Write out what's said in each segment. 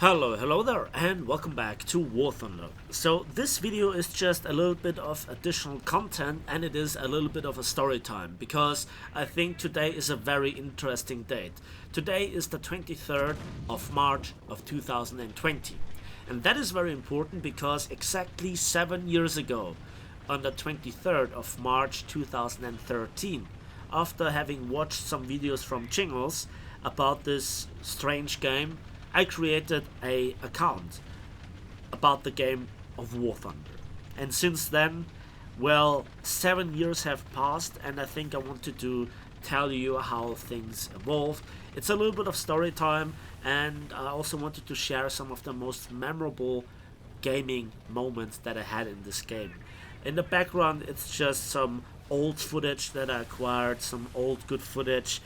Hello there, and welcome back to War Thunder. So this video is just a little bit of additional content, and it is a little bit of a story time, because I think today is a very interesting date. Today is the 23rd of March of 2020, and that is very important because exactly 7 years ago, on the 23rd of March 2013, after having watched some videos from Jingles about this strange game, I created a account about the game of War Thunder. And since then, well, 7 years have passed, and I think I wanted to tell you how things evolved. It's a little bit of story time, and I also wanted to share some of the most memorable gaming moments that I had in this game. In the background, it's just some old footage that I acquired, some old good footage.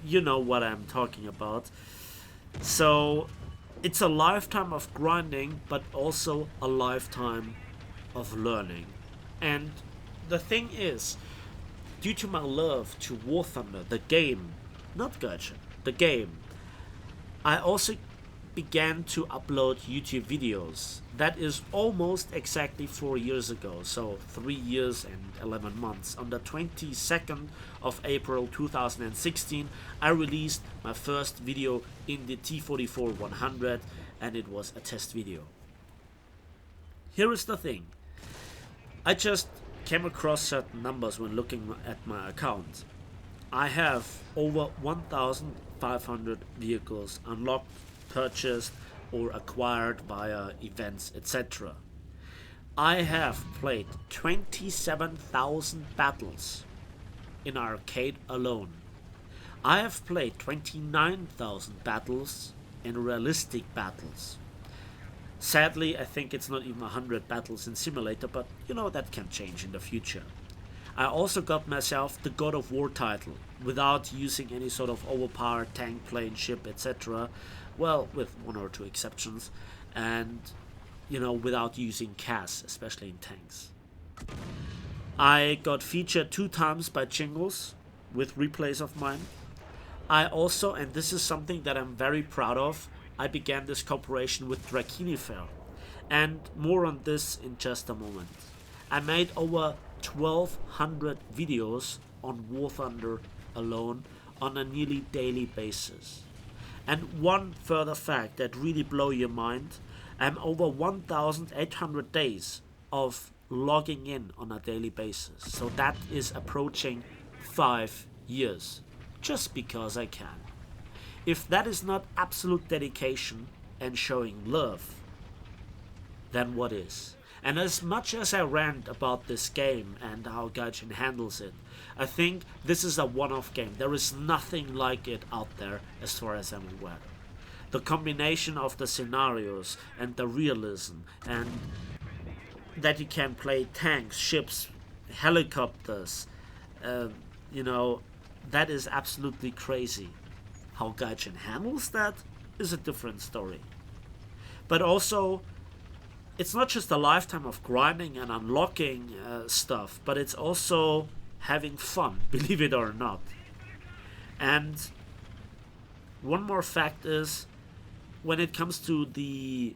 You know what I'm talking about. So it's a lifetime of grinding, but also a lifetime of learning. And the thing is, due to my love to War Thunder, the game, not Gacha, the game, I also began to upload YouTube videos. That is almost exactly 4 years ago, so 3 years and 11 months. On the 22nd of April 2016, I released my first video in the T44-100, and it was a test video. Here is the thing. I just came across certain numbers when looking at my account. I have over 1,500 vehicles unlocked, purchased, or acquired via events, etc. I have played 27,000 battles in arcade alone. I have played 29,000 battles in realistic battles. Sadly, I think it's not even 100 battles in simulator, but you know, that can change in the future. I also got myself the God of War title without using any sort of overpowered tank, plane, ship, etc. Well, with one or two exceptions, and you know, without using CAS, especially in tanks. I got featured 2 times by Jingles with replays of mine. I also, and this is something that I'm very proud of, I began this cooperation with Drakinifer, and more on this in just a moment. I made over 1,200 videos on War Thunder alone on a nearly daily basis. And one further fact that really blow your mind, I'm over 1,800 days of logging in on a daily basis. So that is approaching 5 years, just because I can. If that is not absolute dedication and showing love, then what is? And as much as I rant about this game and how Gaijin handles it, I think this is a one-off game. There is nothing like it out there as far as I'm aware. The combination of the scenarios and the realism, and that you can play tanks, ships, helicopters, you know, that is absolutely crazy. How Gaijin handles that is a different story. But also, it's not just a lifetime of grinding and unlocking stuff, but it's also having fun, believe it or not. And one more fact is, when it comes to the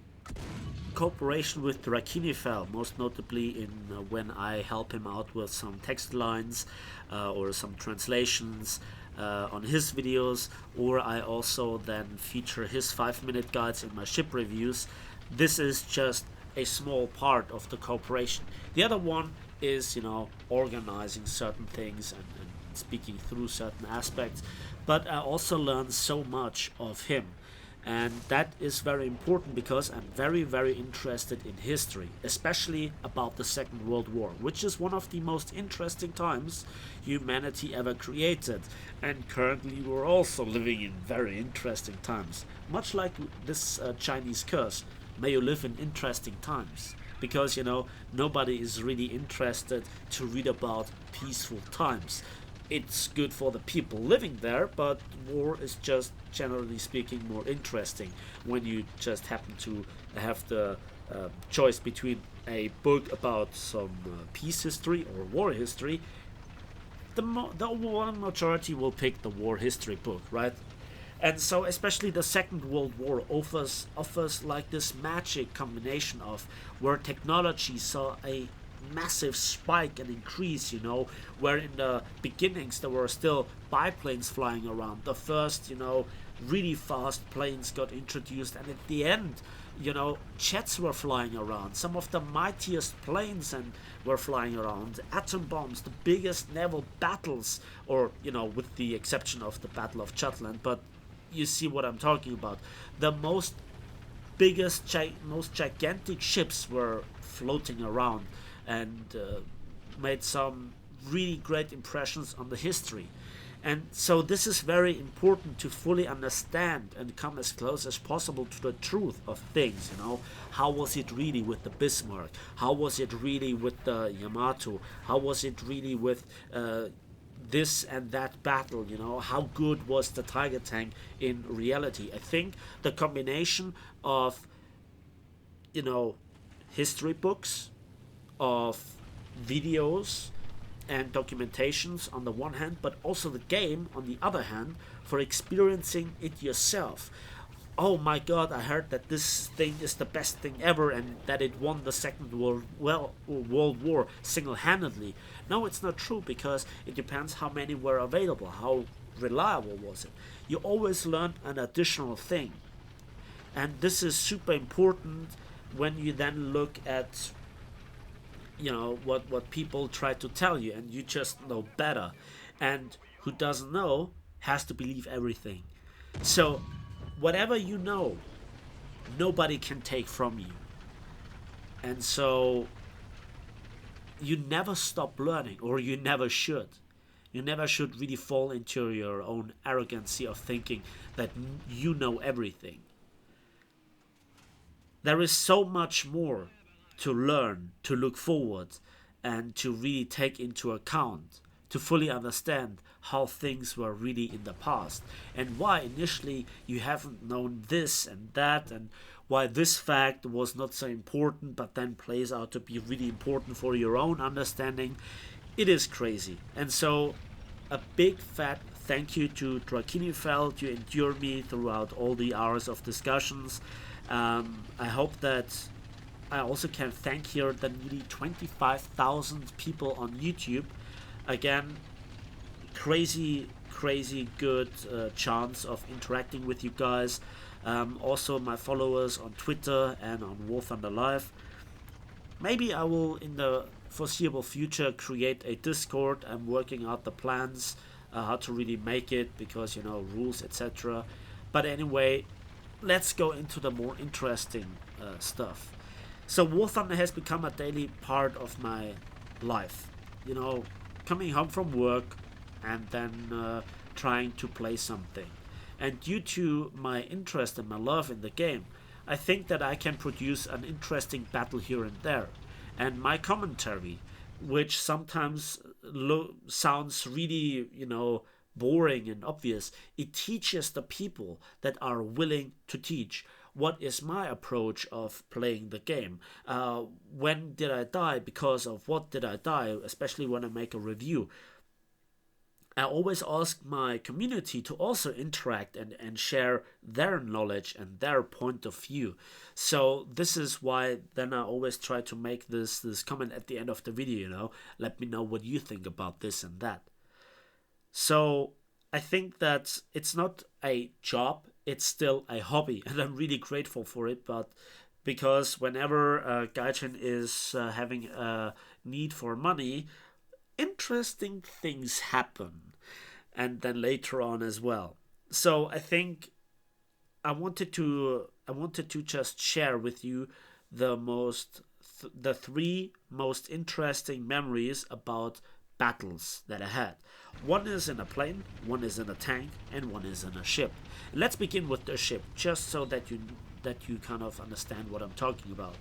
cooperation with Drakinifer, most notably in when I help him out with some text lines or some translations on his videos, or I also then feature his 5-minute guides in my ship reviews, this is just a small part of the cooperation. The other one is, you know, organizing certain things and speaking through certain aspects, but I also learned so much of him. And that is very important because I'm very, very interested in history, especially about the Second World War, which is one of the most interesting times humanity ever created. And currently we're also living in very interesting times, much like this Chinese curse. May you live in interesting times. Because, you know, nobody is really interested to read about peaceful times. It's good for the people living there, but war is just, generally speaking, more interesting when you just happen to have the choice between a book about some peace history or war history. The overwhelming majority will pick the war history book, right? And so especially the Second World War offers like this magic combination of where technology saw a massive spike and increase, where in the beginnings there were still biplanes flying around. The first, really fast planes got introduced, and at the end, jets were flying around. Some of the mightiest planes and were flying around. Atom bombs, the biggest naval battles, or with the exception of the Battle of Jutland, but you see what I'm talking about. The most gigantic ships were floating around and made some really great impressions on the history. And so this is very important to fully understand and come as close as possible to the truth of things. How was it really with the Bismarck? How was it really with the Yamato? How was it really with this and that battle? How good was the Tiger tank in reality? I think the combination of history books, of videos and documentations on the one hand, but also the game on the other hand, for experiencing it yourself. Oh my god, I heard that this thing is the best thing ever and that it won the Second World War single-handedly. No, it's not true, because it depends how many were available, how reliable was it. You always learn an additional thing. And this is super important when you then look at what people try to tell you, and you just know better. And who doesn't know has to believe everything. So whatever you know, nobody can take from you. And so you never stop learning, or you never should. You never should really fall into your own arrogancy of thinking that you know everything. There is so much more to learn, to look forward, and to really take into account, to fully understand how things were really in the past, and why initially you haven't known this and that, and why this fact was not so important but then plays out to be really important for your own understanding. It is crazy. And so a big fat thank you to Drakinifeld. You endured me throughout all the hours of discussions. I hope that I also can thank here the nearly 25,000 people on YouTube. Again, crazy good chance of interacting with you guys. Also my followers on Twitter and on War Thunder Live. Maybe I will in the foreseeable future create a Discord. I'm working out the plans, how to really make it, because rules, etc. But anyway, let's go into the more interesting stuff. So War Thunder has become a daily part of my life. Coming home from work and then trying to play something. And due to my interest and my love in the game, I think that I can produce an interesting battle here and there. And my commentary, which sometimes sounds really, boring and obvious, it teaches the people that are willing to teach. What is my approach of playing the game? When did I die? Because of what did I die? Especially when I make a review. I always ask my community to also interact and share their knowledge and their point of view. So this is why then I always try to make this comment at the end of the video, let me know what you think about this and that. So I think that it's not a job, it's still a hobby, and I'm really grateful for it. But because whenever Gaijin is having a need for money, interesting things happen, and then later on as well. So I think I wanted to just share with you the three most interesting memories about battles that I had. One is in a plane, one is in a tank, and one is in a ship. And let's begin with the ship, just so that you kind of understand what I'm talking about.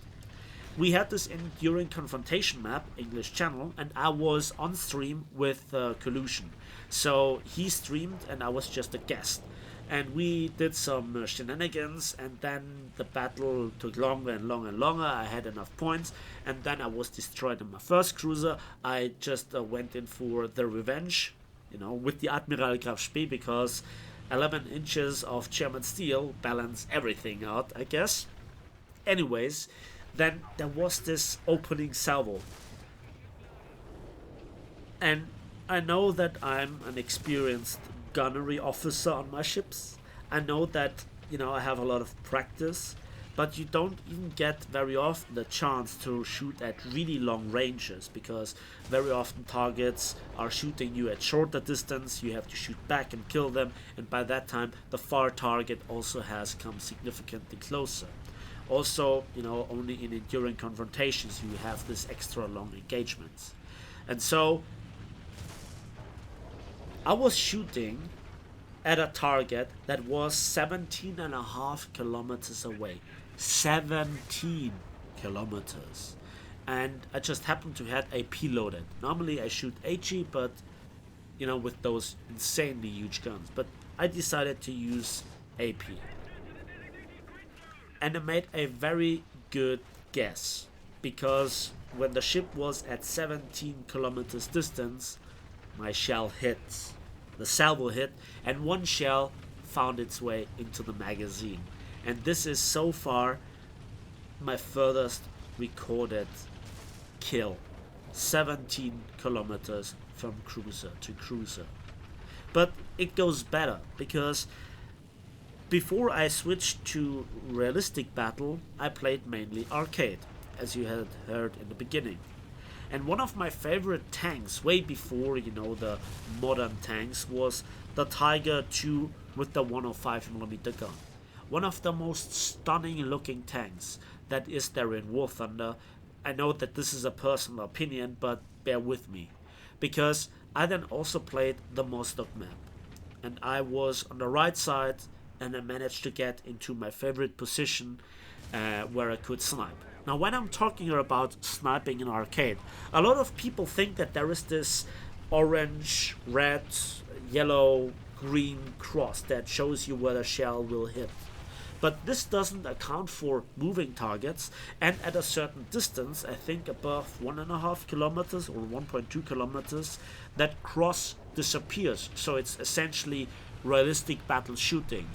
We had this enduring confrontation map, English channel, and I was on stream with Collusion. So he streamed and I was just a guest. And we did some shenanigans, and then the battle took longer and longer and longer. I had enough points, and then I was destroyed in my first cruiser. I just went in for the revenge, with the Admiral Graf Spee, because 11 inches of German steel balance everything out, I guess. Anyways, then there was this opening salvo. And I know that I'm an experienced gunnery officer on my ships. I know that, I have a lot of practice, but you don't even get very often the chance to shoot at really long ranges because very often targets are shooting you at shorter distance. You have to shoot back and kill them, and by that time, the far target also has come significantly closer. Also, only in enduring confrontations you have this extra long engagements. And so I was shooting at a target that was 17 and a half kilometers away. 17 kilometers. And I just happened to have AP loaded. Normally I shoot HE, but with those insanely huge guns. But I decided to use AP. And I made a very good guess, because when the ship was at 17 kilometers distance, my shell hit. The salvo hit, and one shell found its way into the magazine. And this is so far my furthest recorded kill. 17 kilometers from cruiser to cruiser. But it goes better, because before I switched to realistic battle, I played mainly arcade, as you had heard in the beginning. And one of my favorite tanks, way before, the modern tanks, was the Tiger II with the 105mm gun. One of the most stunning looking tanks that is there in War Thunder. I know that this is a personal opinion, but bear with me. Because I then also played the Mostok map. And I was on the right side, and I managed to get into my favorite position where I could snipe. Now, when I'm talking about sniping in arcade, a lot of people think that there is this orange, red, yellow, green cross that shows you where the shell will hit. But this doesn't account for moving targets, and at a certain distance, I think above 1.5 kilometers or 1.2 kilometers, that cross disappears. So it's essentially realistic battle shooting.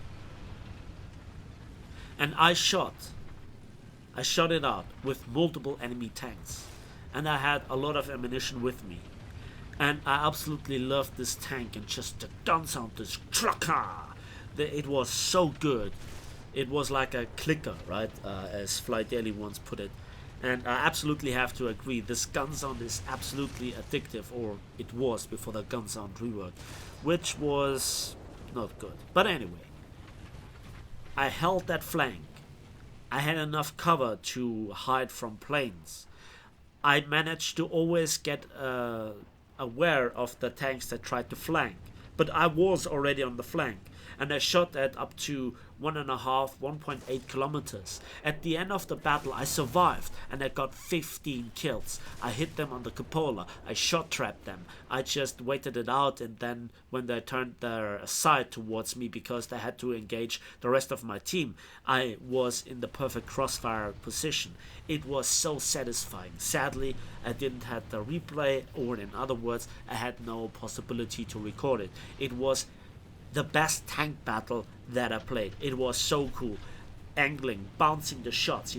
And I shot it out with multiple enemy tanks, and I had a lot of ammunition with me, and I absolutely loved this tank, and just the gun sound, this klaka, it was so good. It was like a clicker, right, as Fly Daily once put it. And I absolutely have to agree, this gun sound is absolutely addictive, or it was before the gun sound rework, which was not good. But anyway, I held that flank. I had enough cover to hide from planes. I managed to always get aware of the tanks that tried to flank, but I was already on the flank, and I shot at up to 1.5, 1.8 kilometers. At the end of the battle, I survived, and I got 15 kills. I hit them on the cupola. I shot trapped them. I just waited it out, and then when they turned their side towards me because they had to engage the rest of my team, I was in the perfect crossfire position. It was so satisfying. Sadly, I didn't have the replay, or in other words, I had no possibility to record it. It was the best tank battle that I played. It was so cool. Angling, bouncing the shots,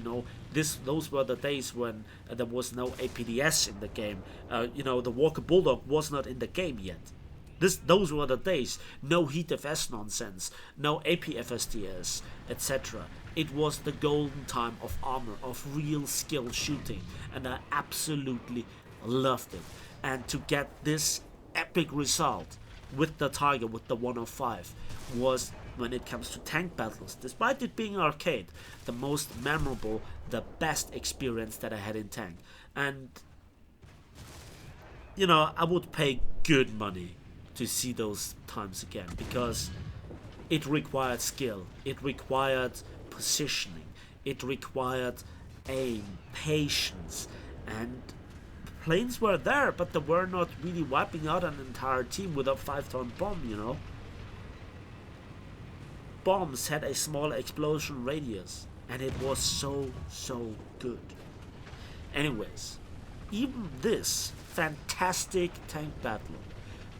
those were the days when there was no APDS in the game. The Walker Bulldog was not in the game yet. Those were the days. No heat FS nonsense, no APFSDS, etc. It was the golden time of armor, of real skill shooting, and I absolutely loved it. And to get this epic result with the Tiger, with the 105, was, when it comes to tank battles, despite it being arcade, the most memorable, the best experience that I had in tank. And I would pay good money to see those times again, because it required skill, it required positioning, it required aim, patience, and planes were there, but they were not really wiping out an entire team with a 5-ton bomb, Bombs had a small explosion radius, and it was so good. Anyways, even this fantastic tank battle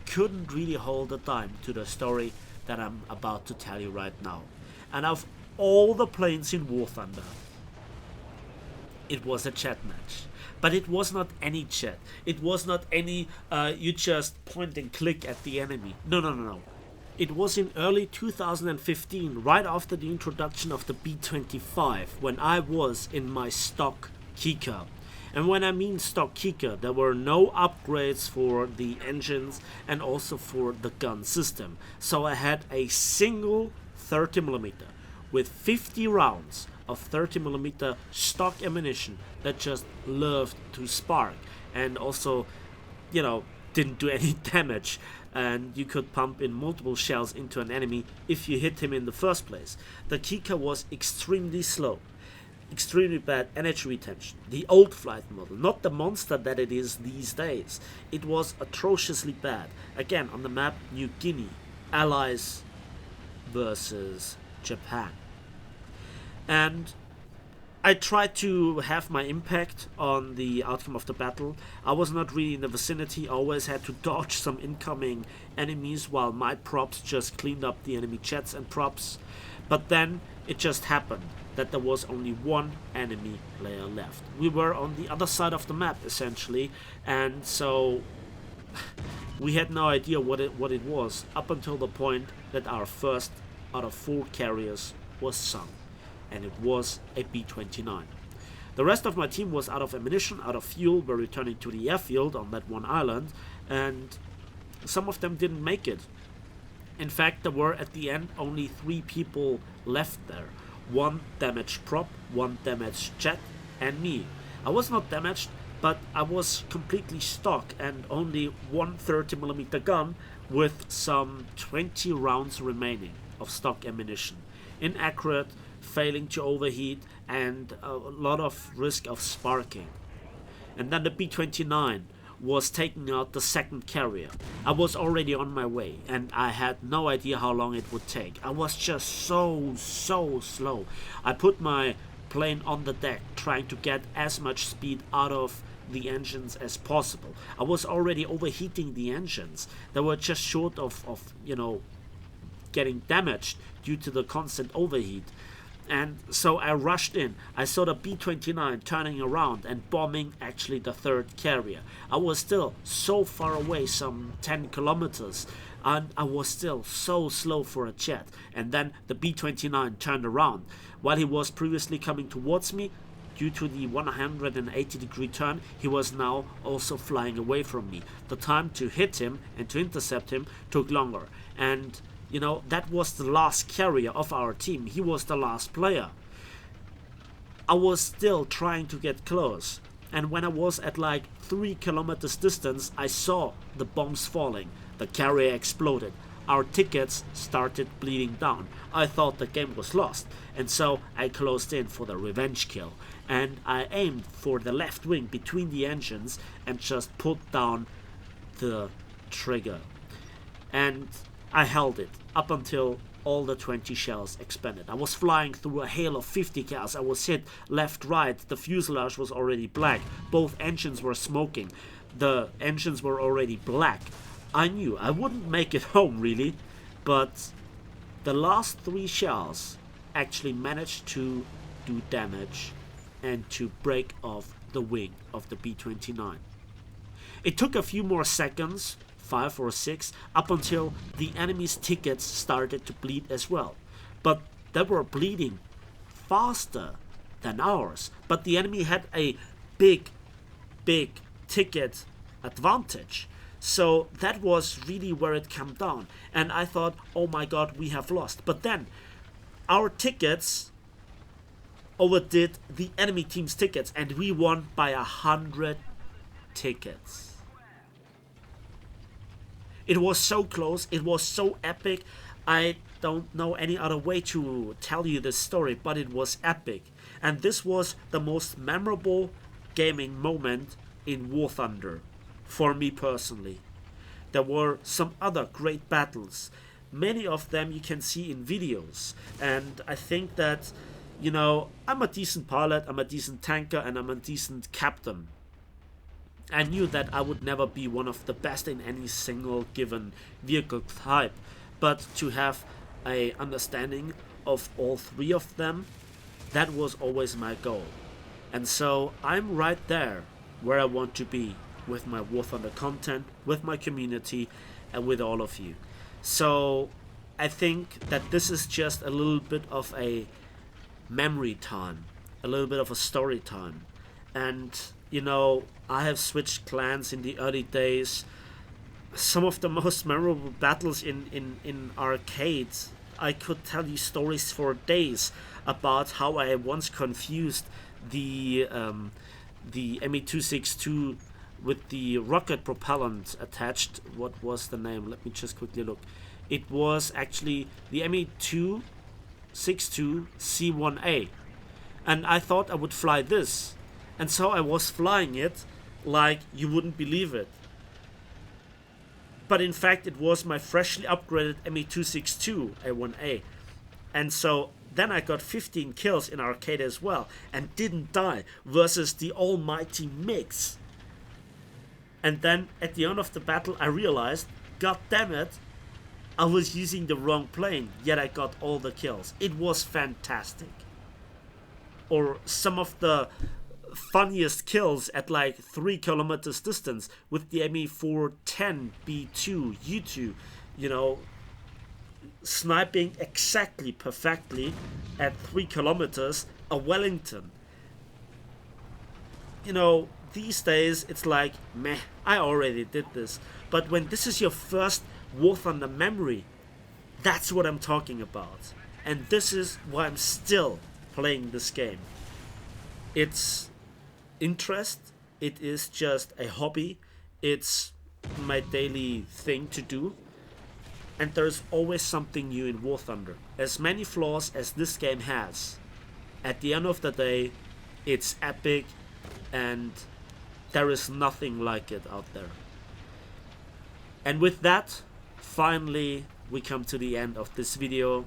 couldn't really hold a dime to the story that I'm about to tell you right now. And of all the planes in War Thunder, it was a chat match. But it was not any chat. It was not any, you just point and click at the enemy. No, no, no, no. It was in early 2015, right after the introduction of the B-25, when I was in my stock Kika. And when I mean stock Kika, there were no upgrades for the engines and also for the gun system. So I had a single 30mm with 50 rounds of 30mm stock ammunition that just loved to spark and also, you know, didn't do any damage. And you could pump in multiple shells into an enemy if you hit him in the first place. The Kika was extremely slow, extremely bad energy retention. The old flight model, not the monster that it is these days. It was atrociously bad. Again, on the map, New Guinea, Allies versus Japan. And I tried to have my impact on the outcome of the battle. I was not really in the vicinity. I always had to dodge some incoming enemies while my props just cleaned up the enemy jets and props. But then it just happened that there was only one enemy player left. We were on the other side of the map essentially, and so we had no idea what it was up until the point that our first out of 4 carriers was sunk. And it was a B-29. The rest of my team was out of ammunition, out of fuel, were returning to the airfield on that one island, and some of them didn't make it. In fact, there were at the end only 3 people left there. 1 damaged prop, 1 damaged jet, and me. I was not damaged, but I was completely stock and only 1 30mm gun with some 20 rounds remaining of stock ammunition. Inaccurate, failing to overheat, and a lot of risk of sparking. And then the B-29 was taking out the second carrier. I was already on my way and I had no idea how long it would take. I was just so slow. I put my plane on the deck trying to get as much speed out of the engines as possible. I was already overheating the engines. They were just short of you know, getting damaged due to the constant overheat. And so I rushed in. I saw the B-29 turning around and bombing actually the third carrier. I was still so far away, some 10 kilometers, and I was still so slow for a jet. And then the B-29 turned around. While he was previously coming towards me, due to the 180-degree turn, he was now also flying away from me. The time to hit him and to intercept him took longer. And you know, that was the last carrier of our team. He was the last player. I was still trying to get close. And when I was at like 3 kilometers distance, I saw the bombs falling. The carrier exploded. Our tickets started bleeding down. I thought the game was lost. And so I closed in for the revenge kill. And I aimed for the left wing between the engines and just put down the trigger. And I held it up until all the 20 shells expanded. I was flying through a hail of 50 cals. I was hit left, right. The fuselage was already black. Both engines were smoking. The engines were already black. I knew I wouldn't make it home really, but the last 3 shells actually managed to do damage and to break off the wing of the B-29. It took a few more seconds, 5 or 6, up until the enemy's tickets started to bleed as well. But they were bleeding faster than ours. But the enemy had a big ticket advantage. So that was really where it came down. And I thought, oh my god, we have lost. But then our tickets overdid the enemy team's tickets and we won by 100 tickets. It was so close, it was so epic. I don't know any other way to tell you this story, but it was epic. And this was the most memorable gaming moment in War Thunder, for me personally. There were some other great battles. Many of them you can see in videos. And I think that, you know, I'm a decent pilot, I'm a decent tanker, and I'm a decent captain. I knew that I would never be one of the best in any single given vehicle type, but to have a understanding of all three of them, that was always my goal. And so I'm right there where I want to be with my War Thunder content, with my community, and with all of you. So I think that this is just a little bit of a memory time, a little bit of a story time. And, you know, I have switched clans in the early days. Some of the most memorable battles in arcades. I could tell you stories for days about how I once confused the ME262 with the rocket propellant attached. What was the name? Let me just quickly look. It was actually the ME262 C1A. And I thought I would fly this. And so I was flying it like you wouldn't believe it. But in fact, it was my freshly upgraded ME262 A1A. And so then I got 15 kills in arcade as well and didn't die versus the almighty mix. And then at the end of the battle I realized, god damn it, I was using the wrong plane, yet I got all the kills. It was fantastic. Or some of the funniest kills at like 3 kilometers distance with the ME410 B2 U2, you know, sniping exactly perfectly at 3 kilometers a Wellington. You know, these days it's like, meh, I already did this. But when this is your first War Thunder memory, that's what I'm talking about. And this is why I'm still playing this game. It's interest, it is just a hobby, it's my daily thing to do. And there's always something new in War Thunder. As many flaws as this game has, at the end of the day, it's epic and there is nothing like it out there. And with that, finally, we come to the end of this video.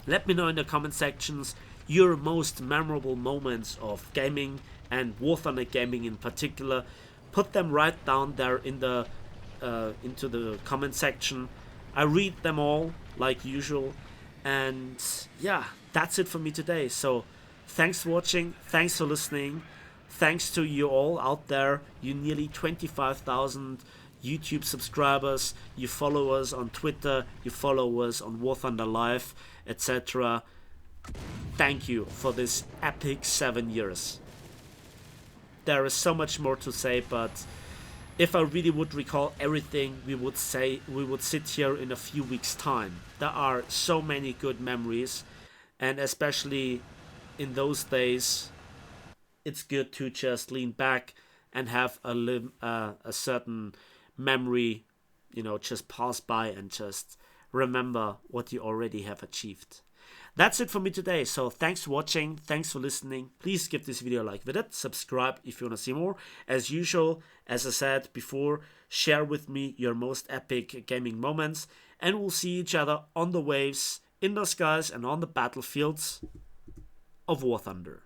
Let me know in the comment sections your most memorable moments of gaming and War Thunder gaming in particular. Put them right down there in the into the comment section. I read them all like usual. And yeah, that's it for me today. So thanks for watching, thanks for listening, thanks to you all out there, you nearly 25,000 YouTube subscribers, you follow us on Twitter, you follow us on War Thunder Live, etc. Thank you for this epic 7 years. There is so much more to say, but if I really would recall everything, we would sit here in a few weeks' time. There are so many good memories, and especially in those days, it's good to just lean back and have a certain memory, you know, just pass by and just remember what you already have achieved. That's it for me today, so thanks for watching, thanks for listening. Please give this video a like with it, subscribe if you want to see more. As usual, as I said before, share with me your most epic gaming moments, and we'll see each other on the waves, in the skies, and on the battlefields of War Thunder.